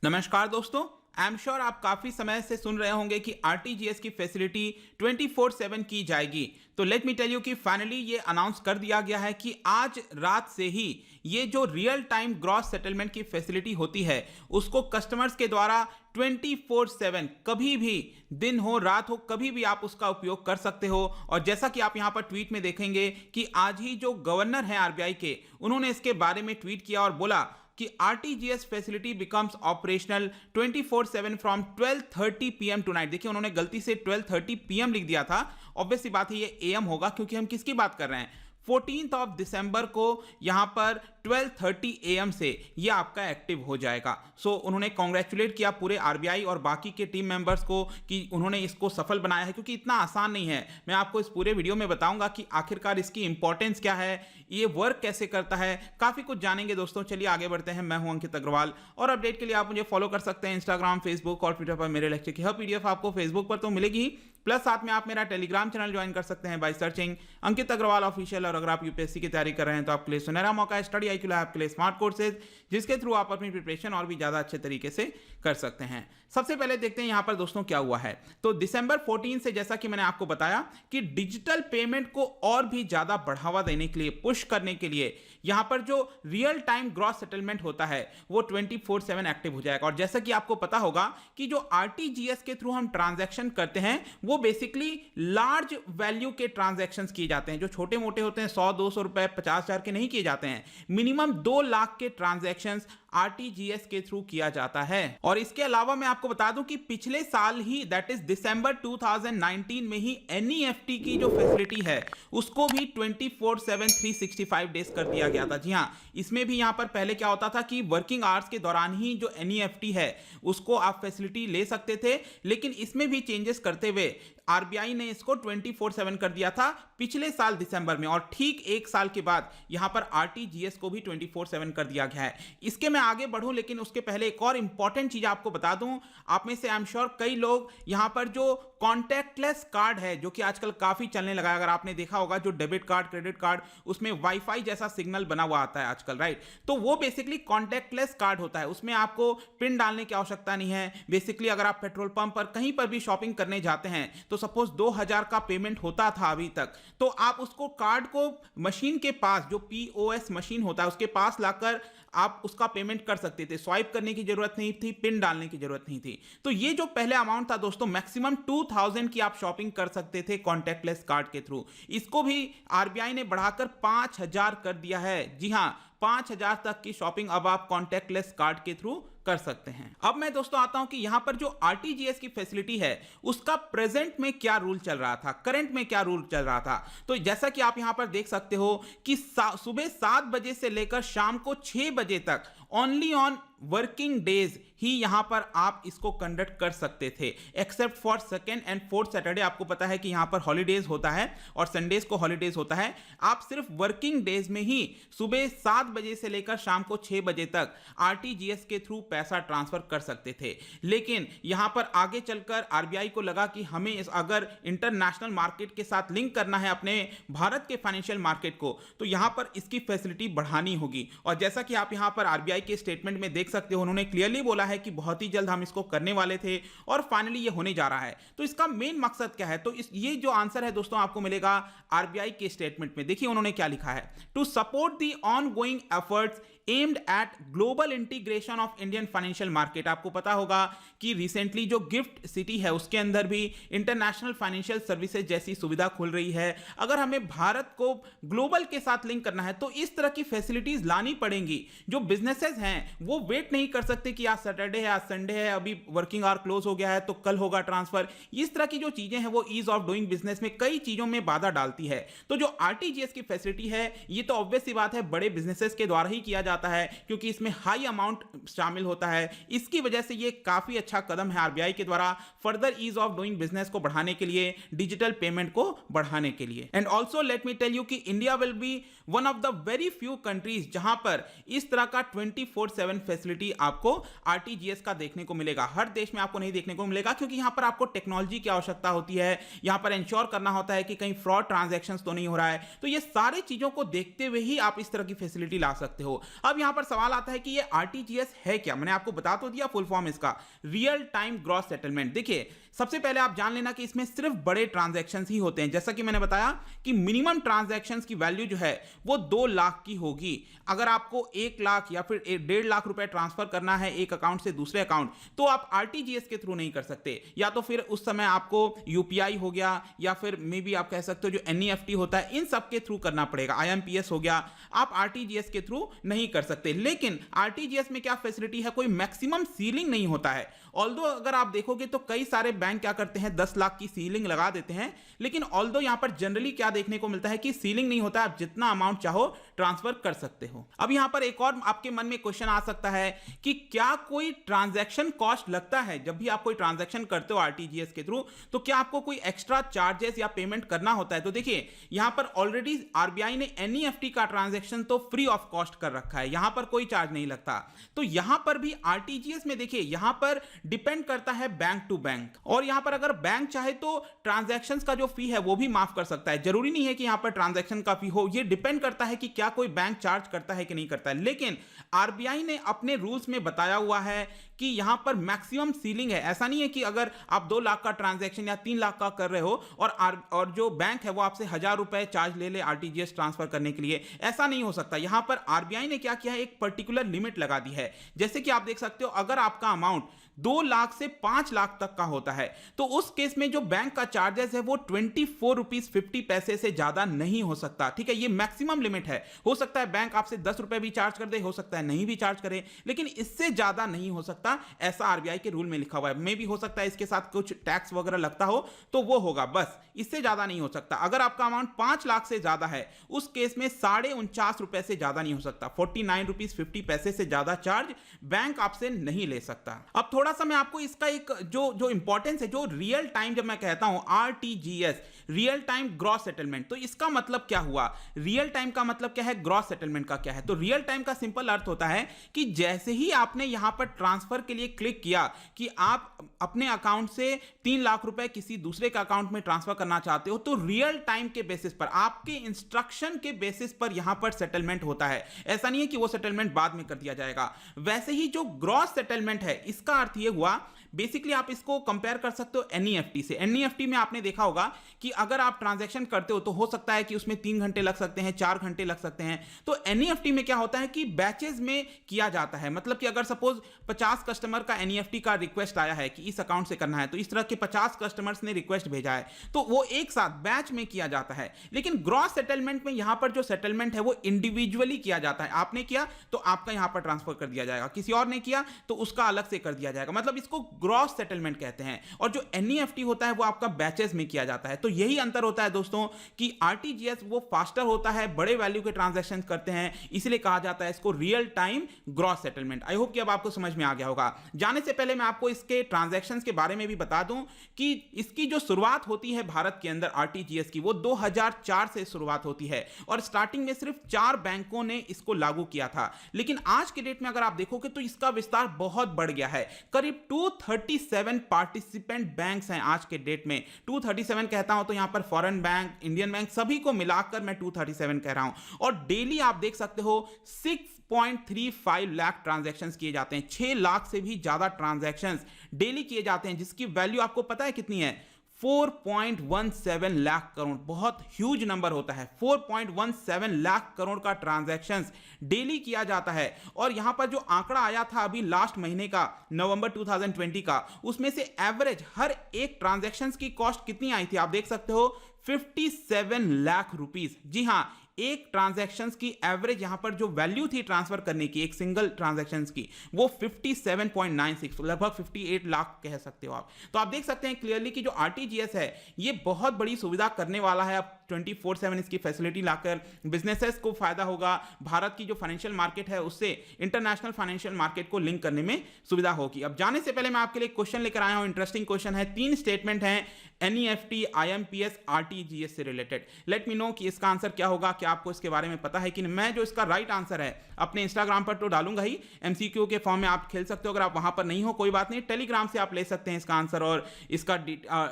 नमस्कार दोस्तों, I am sure आप काफी समय से सुन रहे होंगे कि आरटीजीएस की फैसिलिटी 24/7 की जाएगी। तो लेट मी टेल यू कि फाइनली ये अनाउंस कर दिया गया है कि आज रात से ही ये जो रियल टाइम ग्रॉस सेटलमेंट की फैसिलिटी होती है उसको कस्टमर्स के द्वारा 24/7 कभी भी दिन हो रात हो कभी भी आप उसका उपयोग कर सकते हो। और जैसा कि आप यहाँ पर ट्वीट में देखेंगे कि आज ही जो गवर्नर हैं आरबीआई के, उन्होंने इसके बारे में ट्वीट किया और बोला कि RTGS facility becomes operational 24/7 from 12:30 PM tonight. देखिए उन्होंने गलती से 12:30 PM लिख दिया था। ऑब्वियस सी बात है ये एएम होगा क्योंकि हम किसकी बात कर रहे हैं, 14 दिसंबर को यहां पर 12:30 AM से ये आपका एक्टिव हो जाएगा। सो उन्होंने कांग्रेचुलेट किया पूरे आरबीआई और बाकी के टीम मेंबर्स को कि उन्होंने इसको सफल बनाया है, क्योंकि इतना आसान नहीं है। मैं आपको इस पूरे वीडियो में बताऊंगा कि आखिरकार इसकी इंपॉर्टेंस क्या है, ये वर्क कैसे करता है, काफी कुछ जानेंगे दोस्तों। चलिए आगे बढ़ते हैं। मैं हूं अंकित अग्रवाल और अपडेट के लिए आप मुझे फॉलो कर सकते हैं इंस्टाग्राम, फेसबुक और ट्विटर पर। मेरे लेक्चर की हर पीडीएफ आपको फेसबुक पर तो मिलेगी ही, प्लस साथ में आप मेरा टेलीग्राम चैनल ज्वाइन कर सकते हैं by searching Ankit Agrawal official. और अगर आप यूपीएससी की तैयारी कर रहे हैं तो आपके लिए सुनहरा मौका है स्टडी IQ लैब के लिए स्मार्ट कोर्सेज, जिसके थ्रू आप अपनी प्रिपरेशन और भी ज्यादा अच्छे तरीके से कर सकते हैं। सबसे पहले देखते हैं यहां पर दोस्तों क्या हुआ है। तो दिसंबर 14 से जैसा कि मैंने आपको बताया कि डिजिटल पेमेंट को और भी ज्यादा बढ़ावा देने के लिए, पुश करने के लिए यहां पर जो रियल टाइम ग्रॉस सेटलमेंट होता है वो 24/7 एक्टिव हो जाएगा। और जैसा कि आपको पता होगा कि जो आरटीजीएस के थ्रू हम ट्रांजैक्शन करते हैं वो बेसिकली लार्ज वैल्यू के ट्रांजैक्शंस किए जाते हैं। जो छोटे मोटे होते हैं 100-200 रुपए 50,000 के नहीं किए जाते हैं, मिनिमम 2 लाख के ट्रांजैक्शंस आरटीजीएस के थ्रू किया जाता है। और इसके अलावा मैं आपको बता दूं कि पिछले साल ही दैट इज दिसंबर 2019 में ही एनईएफटी की जो फैसिलिटी है उसको भी 24/7 365 डेज कर दिया गया था। जी हां, इसमें भी यहां पर पहले क्या होता था कि वर्किंग आवर्स के दौरान ही जो एनईएफटी है उसको आप फैसिलिटी ले सकते थे, लेकिन इसमें भी चेंजेस करते हुए आरबीआई ने इसको 24/7 कर दिया था पिछले साल दिसंबर में। और ठीक एक साल के बाद यहां पर आरटीजीएस को भी 24/7 कर दिया गया है। इसके मैं आगे बढ़ूं लेकिन उसके पहले एक और इंपॉर्टेंट चीज आपको बता दूं। आप में से आई एम श्योर कई लोग यहां पर जो कॉन्टैक्टलेस कार्ड है जो कि आजकल काफी चलने लगा है, अगर आपने देखा होगा जो डेबिट कार्ड क्रेडिट कार्ड उसमें वाईफाई जैसा सिग्नल बना हुआ आता है आजकल, राइट। तो वो बेसिकली कॉन्टैक्टलेस कार्ड होता है, उसमें आपको पिन डालने की आवश्यकता नहीं है। बेसिकली अगर आप पेट्रोल पंप पर कहीं पर भी शॉपिंग करने जाते हैं तो सपोज 2000 का पेमेंट होता था अभी तक, तो आप उसको कार्ड को मशीन के पास, जो पीओएस मशीन होता है उसके पास लाकर आप उसका पेमेंट कर सकते थे। स्वाइप करने की जरूरत नहीं थी, पिन डालने की जरूरत नहीं थी। तो ये जो पहले अमाउंट था दोस्तों, मैक्सिमम 2000 की आप शॉपिंग कर सकते थे कॉन्टैक्टलेस कार्ड के थ्रू। इसको भी आरबीआई ने बढ़ाकर 5000 कर दिया है। जी हां, 5000 तक की शॉपिंग अब आप कॉन्टैक्टलेस कार्ड के थ्रू कर सकते हैं। अब मैं दोस्तों आता हूं कि यहां पर जो आरटीजीएस की फैसिलिटी है उसका प्रेजेंट में क्या रूल चल रहा था, करंट में क्या रूल चल रहा था। तो जैसा कि आप यहां पर देख सकते हो कि सुबह 7 बजे से लेकर शाम को 6 बजे तक ओनली ऑन वर्किंग डेज ही यहां पर आप इसको कंडक्ट कर सकते थे, except for second and fourth Saturday. आपको पता है कि यहां पर हॉलीडेज होता है और संडेज को हॉलीडेज होता है। आप सिर्फ वर्किंग डेज में ही सुबह 7 बजे से लेकर शाम को 6 बजे तक आरटीजीएस के थ्रू पैसा ट्रांसफर कर सकते थे। लेकिन यहां पर आगे चलकर आरबीआई को लगा कि हमें अगर इंटरनेशनल मार्केट के साथ लिंक करना है अपने भारत के फाइनेंशियल मार्केट को, तो यहां पर इसकी फैसिलिटी बढ़ानी होगी। और जैसा कि आप यहां पर आरबीआई के स्टेटमेंट में देख सकते हो, उन्होंने क्लियरली बोला है कि बहुत ही जल्द हम इसको करने वाले थे और फाइनली ये होने जा रहा है। तो इसका मेन मकसद क्या है, तो ये जो आंसर है दोस्तों आपको मिलेगा आरबीआई के स्टेटमेंट में। देखिए उन्होंने क्या लिखा है, to support the ongoing efforts aimed at global integration of Indian financial market. आपको पता होगा कि रिसेंटली जो गिफ्ट सिटी है उसके अंदर भी इंटरनेशनल फाइनेंशियल सर्विसेज जैसी सुविधा खुल रही है। अगर हमें भारत को ग्लोबल के साथ लिंक करना है तो इस तरह की फैसिलिटीज लानी पड़ेंगी। जो बिजनेसेस हैं वो वेट नहीं कर सकते कि आज सैटरडे है, आज संडे है, अभी वर्किंग आवर क्लोज हो गया है तो कल होगा ट्रांसफर। इस तरह की जो चीजें हैं वो ईज ऑफ डूइंग बिजनेस में कई चीजों में बाधा डालती है। तो जो आरटीजीएस की फैसिलिटी है ये तो ऑब्वियस सी बात है बड़े बिजनेसेस के द्वारा ही किया जाता है, क्योंकि इसमें हाई अमाउंट शामिल होता है। इसकी वजह से ये काफी अच्छा कदम है आरबीआई के द्वारा further ease of doing business को बढ़ाने के लिए, डिजिटल पेमेंट को बढ़ाने के लिए। And also let me tell you कि India will be one of the very few countries जहां पर इस तरह का 24/7 फैसिलिटी आपको आरटीजीएस का देखने को मिलेगा। हर देश में आपको नहीं देखने को मिलेगा, क्योंकि यहां पर आपको टेक्नोलॉजी की आवश्यकता होती है, यहां पर इंश्योर करना होता है कि कहीं फ्रॉड ट्रांजैक्शंस तो नहीं हो रहा है। तो ये सारी चीजों को देखते हुए ही आप इस तरह की फैसिलिटी ला सकते हो। अब यहां पर सवाल आता है कि ये आरटीजीएस है क्या। मैंने आपको बता तो दिया फुल फॉर्म इसका, रियल टाइम ग्रॉस सेटलमेंट। देखिए, सबसे पहले आप जान लेना कि इसमें सिर्फ बड़े ट्रांजैक्शंस ही होते हैं। जैसा कि मैंने बताया कि मिनिमम ट्रांजैक्शंस की वैल्यू जो है वो 2 लाख की होगी। अगर आपको 1 लाख या फिर 1.5 लाख रुपए ट्रांसफर करना है एक अकाउंट से दूसरे अकाउंट, तो आप आरटीजीएस के थ्रू नहीं कर सकते, या तो फिर उस समय आपको यूपीआई हो गया, या फिर मे बी आप कह सकते हो जो एनईएफटी होता है, इन सब के थ्रू करना पड़ेगा। आईएमपीएस हो गया, आप आरटीजीएस के थ्रू नहीं कर सकते। लेकिन आरटीजीएस में क्या फैसिलिटी है, कोई मैक्सिमम सीलिंग नहीं होता है। ऑल्दो अगर आप देखोगे तो कई सारे बैंक क्या करते हैं, 10 लाख की सीलिंग लगा देते हैं, लेकिन ऑल्दो यहां पर जनरली क्या देखने को मिलता है कि सीलिंग नहीं होता है, आप जितना अमाउंट चाहो ट्रांसफर कर सकते हो। अब यहां पर एक और आपके मन में क्वेश्चन आ सकता है कि क्या कोई ट्रांजैक्शन कॉस्ट लगता है। जब भी आप कोई ट्रांजैक्शन करते हो आरटीजीएस के थ्रू, तो क्या आपको कोई एक्स्ट्रा चार्जेस या पेमेंट करना होता है। तो देखिए, यहां पर ऑलरेडी आरबीआई ने एनईएफटी का ट्रांजैक्शन तो फ्री ऑफ कॉस्ट कर रखा है, यहां पर कोई चार्ज नहीं लगता। तो यहां पर भी आरटीजीएस में देखिए, यहां पर डिपेंड करता है बैंक टू बैंक, और यहां पर अगर बैंक चाहे तो ट्रांजैक्शंस का जो फी है वो भी माफ कर सकता है। जरूरी नहीं है कि यहां पर ट्रांजैक्शन का फी हो, ये डिपेंड करता है कि क्या कोई बैंक चार्ज करता है कि नहीं करता है। लेकिन आरबीआई ने अपने रूल्स में बताया हुआ है कि यहां पर मैक्सिमम सीलिंग है। ऐसा नहीं है कि अगर आप 2 लाख का ट्रांजैक्शन या 3 लाख का कर रहे हो और जो बैंक है वो आपसे 1000 रुपए चार्ज ले ले आरटीजीएस ट्रांसफर करने के लिए, ऐसा नहीं हो सकता। यहां पर आरबीआई ने क्या किया है, एक पर्टिकुलर लिमिट लगा दी है। जैसे कि आप देख सकते हो, अगर आपका अमाउंट 2 लाख से 5 लाख तक का होता है, तो उस केस में जो बैंक का चार्जेस है वो 24 रुपीज 50 पैसे से ज्यादा नहीं हो सकता। ठीक है, ये मैक्सिमम लिमिट है। हो सकता है बैंक आपसे 10 रुपए भी चार्ज कर दे, हो सकता है नहीं भी चार्ज करे, लेकिन इससे ज्यादा नहीं हो सकता, ऐसा आरबीआई के रूल में लिखा हुआ है। मे भी हो सकता है इसके साथ कुछ टैक्स वगैरह लगता हो तो वो होगा, बस इससे ज्यादा नहीं हो सकता। अगर आपका अमाउंट 5 लाख से ज्यादा है, उस केस में 49.5 रुपए से ज्यादा नहीं हो सकता। 49 रुपीज 50 पैसे से ज्यादा चार्ज बैंक आपसे नहीं ले सकता। अब थोड़ा सा मैं आपको इसका एक जो इंपॉर्टेंस है, जो रियल टाइम, जब मैं कहता हूं RTGS, real time gross settlement, तो इसका मतलब क्या हुआ। रियल टाइम का मतलब क्या है, ग्रॉस सेटलमेंट का क्या है। तो रियल टाइम का सिंपल अर्थ होता है कि जैसे ही आपने यहां पर ट्रांसफर के लिए क्लिक किया कि आप अपने अकाउंट से 3 लाख रुपए किसी दूसरे के अकाउंट में ट्रांसफर करना चाहते हो, तो रियल टाइम के बेसिस पर, आपके इंस्ट्रक्शन के बेसिस पर यहां पर सेटलमेंट होता है। ऐसा नहीं है कि वो सेटलमेंट बाद में कर दिया जाएगा। वैसे ही जो ग्रॉस सेटलमेंट है, इसका अर्थ यह हुआ, बेसिकली आप इसको कंपेयर कर सकते हो एनईएफटी से। एनईएफटी में आपने देखा होगा कि अगर आप ट्रांजैक्शन करते हो तो हो सकता है कि उसमें 3 घंटे लग सकते हैं, 4 घंटे लग सकते हैं। तो एनईएफटी में क्या होता है कि बैचेस में किया जाता है। मतलब कि अगर सपोज 50 कस्टमर का एनईएफटी का रिक्वेस्ट आया है कि इस अकाउंट से करना है, तो इस तरह के 50 कस्टमर्स ने रिक्वेस्ट भेजा है, तो वो एक साथ बैच में किया जाता है। लेकिन ग्रॉस सेटलमेंट में यहां पर जो सेटलमेंट है वो इंडिविजुअली किया जाता है। आपने किया तो आपका यहां पर ट्रांसफर कर दिया जाएगा, किसी और ने किया तो उसका अलग से कर दिया जाएगा। मतलब इसको ग्रॉस सेटलमेंट कहते हैं। और जो एनईएफटी होता है वो आपका बैचेस में किया जाता है। तो यही अंतर होता है दोस्तों कि आरटीजीएस वो फास्टर होता है, बड़े वैल्यू के ट्रांजैक्शन करते हैं, इसलिए कहा जाता है इसको real time gross settlement. I hope कि अब आपको समझ में आ गया होगा। जाने से पहले मैं आपको इसके ट्रांजैक्शंस के बारे में भी बता दूं कि इसकी जो शुरुआत होती है भारत के अंदर आरटीजीएस की, वो 2004 से शुरुआत होती है और स्टार्टिंग में सिर्फ 4 बैंकों ने इसको लागू किया था। लेकिन आज के डेट में अगर आप देखोगे तो इसका विस्तार बहुत बढ़ गया है। करीब 237 पार्टिसिपेंट बैंक्स हैं आज के डेट में। 237 कहता हूं तो यहां पर फॉरेन बैंक, इंडियन बैंक, सभी को मिलाकर मैं 237 कह रहा हूं। और डेली आप देख सकते हो 6.35 लाख ट्रांजैक्शंस किए जाते हैं। 6 लाख से भी ज्यादा ट्रांजैक्शंस डेली किए जाते हैं, जिसकी वैल्यू आपको पता है कितनी है, 4.17 लाख करोड़। बहुत ह्यूज नंबर होता है। 4.17 लाख करोड़ का ट्रांजैक्शंस डेली किया जाता है। और यहां पर जो आंकड़ा आया था अभी लास्ट महीने का, नवंबर 2020 का, उसमें से एवरेज हर एक ट्रांजैक्शंस की कॉस्ट कितनी आई थी, आप देख सकते हो 57 लाख रुपीस। जी हां, एक ट्रांजैक्शंस की एवरेज यहां पर जो वैल्यू थी ट्रांसफर करने की एक सिंगल ट्रांजैक्शंस की, वो 57.96, लगभग 58 लाख कह सकते हो आप। तो आप देख सकते हैं क्लियरली कि जो आरटीजीएस है ये बहुत बड़ी सुविधा करने वाला है। अब 24/7 इसकी फैसिलिटी लाकर बिजनेसेस को फायदा होगा। भारत की जो फाइनेंशियल मार्केट है उससे इंटरनेशनल फाइनेंशियल मार्केट को लिंक करने में सुविधा होगी। अब जाने से पहले मैं आपके लिए क्वेश्चन लेकर आया हूं, इंटरेस्टिंग क्वेश्चन है। 3 स्टेटमेंट हैं, एनईएफटी, आईएमपीएस, आरटीजीएस आरटीजीएस से रिलेटेड। लेट मी नो कि इसका आंसर क्या होगा, क्या आपको इसके बारे में पता है कि नहीं। मैं जो इसका राइट आंसर है अपने इंस्टाग्राम पर तो डालूंगा ही, एमसीक्यू के फॉर्म में आप खेल सकते हो। अगर आप वहां पर नहीं हो कोई बात नहीं, टेलीग्राम से आप ले सकते हैं इसका आंसर और इसका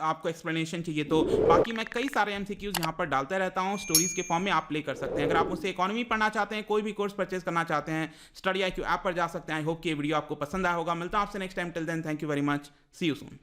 आपको एक्सप्लेनेशन चाहिए तो बाकी मैं कई सारे एमसीक्यूज यहां पर डालता रहता हूं, स्टोरीज के फॉर्म में आप प्ले कर सकते हैं। अगर आप मुझसे इकोनॉमी पढ़ना चाहते हैं, कोई भी कोर्स परचेज करना चाहते हैं, स्टडी IQ ऐप पर जा सकते हैं। आई होप कि ये वीडियो आपको पसंद आया होगा। मिलता हूं आपसे next time, till then thank you very much, see you soon.